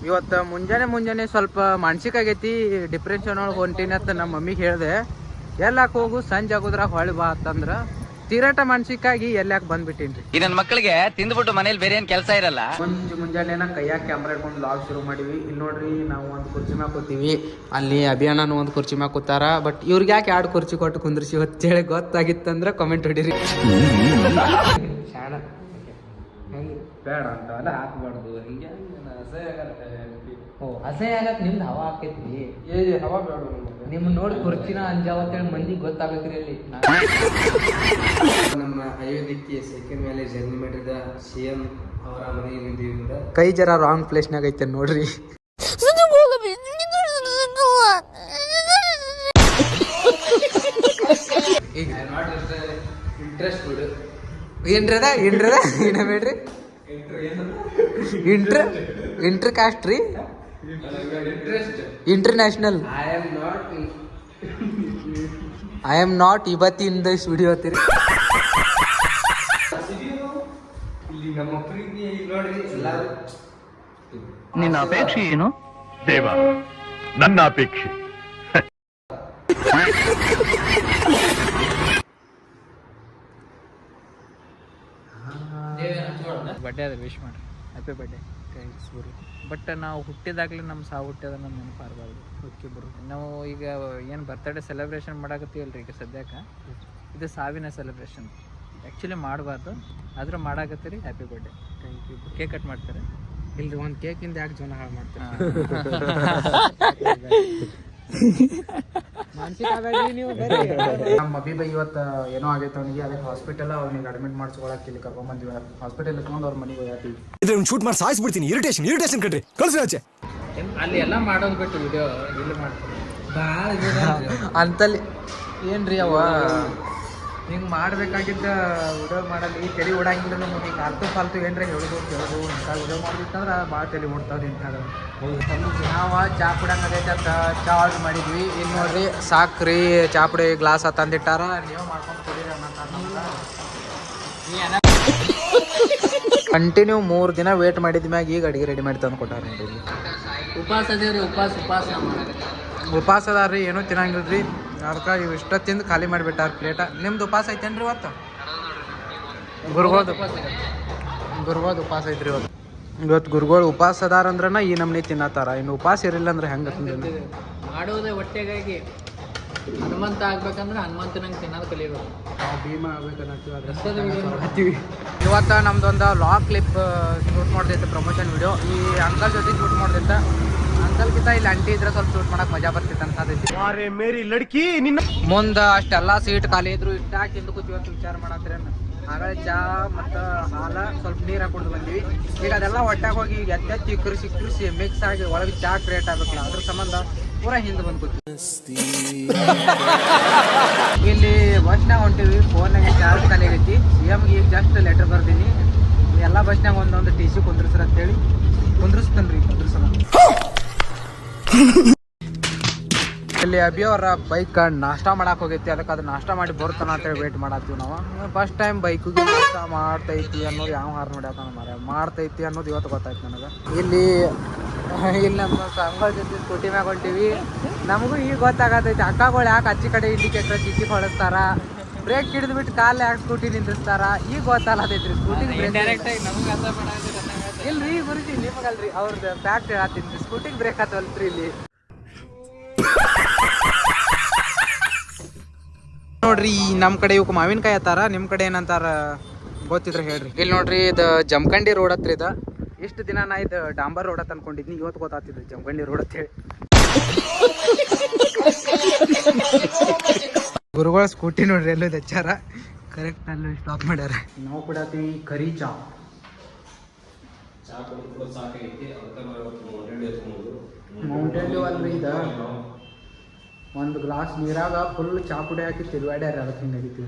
ಇವತ್ತು ಮುಂಜಾನೆ ಸ್ವಲ್ಪ ಮಾನಸಿಕ ಆಗೈತಿ, ಡಿಪ್ರೆಷನ್ ಒಳಗೆ ಹೊಂಟೀನಿ ಅಂತ ನಮ್ಮ ಮಮ್ಮಿಗೆ ಹೇಳಿದೆ. ಎಲ್ಲಾಕ ಹೋಗು ಸಂಜೆ ಆಗೋದ್ರಾಗ ಹೊಳಿ ಬಾ ಅಂತಂದ್ರ ತೀರಾಟ ಮಾನಸಿಕಾಗಿ ಎಲ್ಲಾಕ ಬಂದ್ಬಿಟ್ಟೇನ್ರಿ. ಈ ನನ್ನ ಮಕ್ಕಳಿಗೆ ತಿಂದ್ಬಿಟ್ಟು ಮನೇಲಿ ಬೇರೆ ಏನ್ ಕೆಲಸ ಇರಲ್ಲ. ಮುಂಜಾನೆ ಕೈಯಾಗ ಕ್ಯಾಮ್ರಾ ಇಟ್ಕೊಂಡು ಲಾಗ್ ಶುರು ಮಾಡಿವಿ. ಇಲ್ಲಿ ನೋಡ್ರಿ ನಾವು ಒಂದು ಕುರ್ಚಿ ಮ್ಯಾಗ ಕೂತೀವಿ, ಅಲ್ಲಿ ಅಭಿಯಾನನು ಒಂದು ಕುರ್ಚಿ ಮ್ಯಾಗ ಕೂತಾರ. ಬಟ್ ಇವ್ರಿಗೆ ಯಾಕೆ 2 ಕುರ್ಚಿ ಕೊಟ್ಟು ಕುಂದ್ರಿಸಿ ಹೊತ್ತೇಳಿ ಗೊತ್ತಾಗಿತ್ತಂದ್ರೆ ಕಮೆಂಟ್ ಹೊಡೀರಿ. ಬೇಡ ಅಂತ ಅಲ್ಲ ಹಾಕ್ಬಾರ್ದು, ಹಿಂಗೆ ಅಸಹ್ಯ ಆಗತ್ತೆ. ನಿಮ್ದು ಹವಾ ಆಕೈತಿ, ಹವಾ ಬೇಡ. ನಿಮ್ ನೋಡಿ ಕುರ್ಚಿನ ಅಂಜಾವತ್ತೇಳಿ ಮಂದಿಗೆ ಗೊತ್ತಾಗತ್ರಿ. ಅಲ್ಲಿ ನಮ್ಮ ಅಯೋಧ್ಯಕ್ಕೆ ಸೆಕೆಂಡ್ ಮೇಲೆ ಜರ್ನಿ ಮಾಡಿದ CM ಅವರ ಮನೆಯಿಂದ ಕೈ ಜರ ರಾಂಗ್ ಪ್ಲೇಸ್ನಾಗ ಐತೆ ನೋಡ್ರಿ. ಇಂಟ್ರೆಸ್ಟ್ ಏನ್ರದ ಏನ ಬೇಡ್ರಿ, ಇಂಟರ್ ಕಾಸ್ಟ್ ರೀ, ಇಂಟರ್ನ್ಯಾಷನಲ್. ಐ ಆಮ್ ನಾಟ್ ಇವತ್ತಿನ ದಿಸ್ ವಿಡಿಯೋ ಅಂತೀರಿ. ನಿನ್ನ ಅಪೇಕ್ಷೆ ಏನು ದೇವ? ನನ್ನ ಅಪೇಕ್ಷೆ ಬರ್ಡೇ ಅದ, ವಿಶ್ ಮಾಡ್ರಿ, happy birthday. Thanks Guru. But ನಾವು ಹುಟ್ಟಿದಾಗಲೇ ನಮ್ಮ ಸಾವು ಹುಟ್ಟ್ಯದ ನಮ್ಮ ನೆನಪಾಗಬಾರ್ದು. ಓಕೆ ಬರು, ನಾವು ಈಗ ಏನು ಬರ್ತಡೇ ಸೆಲೆಬ್ರೇಷನ್ ಮಾಡಾಕತ್ತೀವಲ್ರಿ ಈಗ ಸದ್ಯಕ್ಕೆ, ಇದು ಸಾವಿನ ಸೆಲೆಬ್ರೇಷನ್. ಆ್ಯಕ್ಚುಲಿ ಮಾಡಬಾರ್ದು, ಆದ್ರೆ ಮಾಡಾಕತ್ತೀರಿ. Happy birthday. Thank you. Cake cut ಮಾಡ್ತಾರೆ ಇಲ್ರಿ? ಒಂದು ಕೇಕಿಂದ ಯಾಕೆ ಜೀವನ ಹಾಳು ಮಾಡ್ತಾರೆ? ನಮ್ಮ ಅಭಿಬೈ ಇವತ್ತು ಏನೋ ಆಗೈತೆ ಅವನಿಗೆ, ಅದಕ್ಕೆ ಹಾಸ್ಪಿಟಲ್ ಅವ್ನಿಗೆ ಅಡ್ಮಿಟ್ ಮಾಡಿಸ್ಕೊಳಕ್ಕೆ ಇಲ್ಲಿ ಕರ್ಕೊಂಡ್ಬಂದಿವಿ. ಹಾಸ್ಪಿಟಲ್ ಇಟ್ಕೊಂಡು ಅವ್ರ ಮನೆಗೆ ಹೋಗ್ಯಾತಿ. ಇದ್ರ ಶೂಟ್ ಮಾಡಿ ಸಾಯಿಸ್ಬಿಡ್ತೀನಿ. ಇರಿಟೇಷನ್ ಕಟ್ರಿ, ಕಳ್ಸಿ ಆಚೆ. ಅಲ್ಲಿ ಎಲ್ಲ ಮಾಡೋದು ಬಿಟ್ಟು ವಿಡಿಯೋ ಇಲ್ಲಿ ಮಾಡ್ತೀನಿ ಅಂತಲ್ಲಿ ಏನ್ರಿ ಅವ ಹಿಂಗೆ ಮಾಡಬೇಕಾಗಿದ್ದ ವಿಡಿಯೋ ಮಾಡಲ್ಲಿ ತಲೆ ಓಡಂಗಿಲ್ಲ. ನಮಗೆ ಹಿಂಗೆ ಫಾಲ್ತು ಏನ್ರಿ ಹೇಳೋದು ಇಂಥ ವಿಡಿಯೋ ಮಾಡಿತ್ತಂದ್ರೆ ಭಾಳ ತಲೆ ಓಡ್ತಾವ್ರಿ ಇಂಥದ್ದು. ನಾವು ಚಾ ಕುಡಂಗದೈತೆ ಅಂತ ಚಾ ಆರ್ಡ್ರ್ ಮಾಡಿದ್ವಿ. ಇನ್ನು ನೋಡ್ರಿ ಸಾಕ್ರಿ, ಚಾ ಪುಡಿ ಗ್ಲಾಸ್ ತಂದಿಟ್ಟಾರ, ನೀವು ಮಾಡ್ಕೊಂಡು ಕುಡೀರಿ ಅನ್ನೋ ಕಂಟಿನ್ಯೂ 3 ದಿನ ವೇಟ್ ಮಾಡಿದ ಮ್ಯಾಗ ಈಗ ಅಡುಗೆ ರೆಡಿ ಮಾಡಿ ತಂದು ಕೊಟ್ಟಾರ ನೋಡ್ರಿ. ಉಪವಾಸ ಅದೇವ್ರಿ, ಉಪವಾಸ ಅದಾರ್ರಿ, ಏನೂ ತಿನ್ನಂಗಿಲ್ರಿ. ಅದಕ್ಕೆ ಇವು ಇಷ್ಟ ತಿಂದು ಖಾಲಿ ಮಾಡಿಬಿಟ್ಟಾರ ಪ್ಲೇಟ. ನಿಮ್ದು ಉಪವಾಸ ಐತೇನ್ರಿ ಇವತ್ತು? ಗುರುಗಳದು ಉಪವಾಸ ಐತ್ರಿ ಇವತ್ತು ಗುರುಗಳು ಉಪವಾಸ ಅದಾರ ಅಂದ್ರನ ಈ ನಮ್ನಿ ತಿನ್ನತ್ತಾರ. ಇನ್ನು ಉಪವಾಸ ಇರಲಿಲ್ಲ ಅಂದ್ರೆ ಹೆಂಗೆ ಮಾಡೋದೇ ಹೊಟ್ಟೆಗಾಗಿ. ಹನುಮಂತ ಆಗ್ಬೇಕಂದ್ರೆ ಹನುಮಂತನಂಗೆ ತಿನ್ನೋದು ಕಲಿಬೇಕು. ಭೀಮ ಆಗ್ಬೇಕಂತೀವಿ. ಇವತ್ತು ನಮ್ದೊಂದು ಲಾಗ್ ಕ್ಲಿಪ್ ಶೂಟ್ ಮಾಡ್ದೈತೆ, ಪ್ರಮೋಷನ್ ವಿಡಿಯೋ. ಈ ಅಂಕಲ್ ಜೊತೆ ಶೂಟ್ ಮಾಡ್ದೈತೆ. ಅಂಕಲ್ಗಿಂತ ಇಲ್ಲಿ ಅಂಟಿ ಇದ್ರೆ ಸ್ವಲ್ಪ ಶೂಟ್ ಮಾಡಕ್ಕೆ ಮಜಾ ಬರ್ತಿತ್ತು ಅನ್ಸತೈತಿ. ಮುಂದೆ ಅಷ್ಟೆಲ್ಲ ಸೀಟ್ ಖಾಲಿ ಇದ್ರು ಇಷ್ಟಾಗಿ ತಿಂದು ಕೂತೀವಿ ಅಂತ ವಿಚಾರ ಮಾಡತ್ತೀರ. ಆಗಳ ಚಾ ಮತ್ತು ಹಾಲ ಸ್ವಲ್ಪ ನೀರು ಹಾಕೊಂಡು ಬಂದಿವಿ. ಈಗ ಅದೆಲ್ಲ ಹೊಟ್ಟಾಗ ಹೋಗಿ ಈಗ ಎತ್ತೆತ್ತಿ ಇಕ್ಕರಿಸಿ ಮಿಕ್ಸ್ ಆಗಿ ಒಳಗೆ ಚಾ ಕ್ರಿಯೇಟ್ ಆಗ್ಬೇಕಲ್ಲ, ಅದ್ರ ಸಂಬಂಧ ಪೂರಾ ಹಿಂದೆ ಬಂದು ಕೂತೀವಿ. ಇಲ್ಲಿ ಬಸ್ನಾಗ ಹೊಂಟಿವಿ. ಫೋನ್ನಾಗ ಚಾರ್ಜ್ ಖಾಲಿ ಆಗೈತಿ. CMಗೆ ಈಗ ಜಸ್ಟ್ ಲೆಟರ್ ಬರ್ದೀನಿ, ಎಲ್ಲ ಬಸ್ನಾಗ ಒಂದೊಂದು TC ಕುಂದ್ರಸ್ರ ಅಂತೇಳಿ ಕುಂದ್ರಿಸ್ತೇನ್ರಿ. ಇಲ್ಲಿ ಅಭಿ ಅವರ ಬೈಕ್ ನಾಷ್ಟಾ ಮಾಡಕ್ಕೆ ಹೋಗೈತಿ. ಅದಕ್ಕೆ ಅದು ನಾಷ್ಟಾ ಮಾಡಿ ಬರ್ತಾನ ಅಂತೇಳಿ ವೇಟ್ ಮಾಡತ್ತೀವಿ ನಾವು. ಫಸ್ಟ್ ಟೈಮ್ ಬೈಕಿಗೆ ನಾಷ್ಟಾ ಮಾಡ್ತೈತಿ ಅನ್ನೋದು ಯಾವ ಹಾರು ನೋಡ್ಯಾಕ ಮಾಡ್ತೈತಿ ಅನ್ನೋದು ಇವತ್ತು ಗೊತ್ತಾಯ್ತು ನನಗೆ. ಇಲ್ಲಿ ನಮ್ಮ ಸಂಘದ ಜೊತೆ ಸ್ಕೂಟಿ ಮ್ಯಾಗ ಹೊಂಟಿವಿ. ನಮಗೂ ಈಗ ಗೊತ್ತಾಗತೈತಿ ಅಕ್ಕಗಳು ಯಾಕೆ ಅಚ್ಚಿ ಕಡೆ ಇಂಡಿಕೇಟರ್ ಚಿಕ್ಕಿ ಹೊಳಿಸ್ತಾರ, ಬ್ರೇಕ್ ಹಿಡಿದು ಬಿಟ್ಟು ಕಾಲು ಯಾಕೆ ಸ್ಕೂಟಿ ನಿಂದಿರ್ತಾರ, ಈಗ ಗೊತ್ತಾಗತೈತ್ರಿ. ಸ್ಕೂಟಿಗೆ ಇಲ್ರಿ ಗುರುಜಿ, ನಿಮಗಲ್ರಿ ಅವ್ರದ್ದು ಫ್ಯಾಕ್ಟ್ ಹೇಳತ್ತೀನಿ. ಸ್ಕೂಟಿಗೆ ಬ್ರೇಕ್ ಹತ್ತವಲ್ರಿ ಇಲ್ಲಿ ನೋಡ್ರಿ. ನಮ್ಮ ಕಡೆ ಇವಕ್ಕೆ ಮಾವಿನಕಾಯಿ ಹತ್ತಾರ, ನಿಮ್ಮ ಕಡೆ ಏನಂತಾರ ಗೊತ್ತಿದ್ರೆ ಹೇಳ್ರಿ. ಇಲ್ಲಿ ನೋಡ್ರಿ, ಇದು ಜಮಖಂಡಿ ರೋಡ್ ಹತ್ರ ಇದೆ. ಇಷ್ಟು ದಿನ ನಾ ಇದು ಡಾಂಬರ್ ರೋಡ್ ಅಂತ ಅನ್ಕೊಂಡಿದ್ನಿ, ಇವತ್ತು ಗೊತ್ತಾಗ್ತಿದ್ದು ಜಮಖಂಡಿ ರೋಡ್ ಅಂತ ಹೇಳಿ. ಗುರುಗಳ ಸ್ಕೂಟಿ ನೋಡ್ರಿ ಎಲ್ಲೂ ಹಚ್ಚಾರ, ಕರೆಕ್ಟ್ ಅಲ್ಲಿ ಸ್ಟಾಪ್ ಮಾಡ್ಯಾರ. ನಾವು ಕುಡಾತೀವಿ ಕರಿ ಚಾ. ಮೌಂಟೇನ್ ಡ್ಯೂ ಅಲ್ರಿ ಇದು. ಒಂದು ಗ್ಲಾಸ್ ನೀರಾಗ ಫುಲ್ ಚಾ ಪುಡಿ ಹಾಕಿ ತಿರುವಾಡ್ಯಾರ, ಅದಕ್ಕೆ ಹಿಂಗಾಗಿತ್ತು.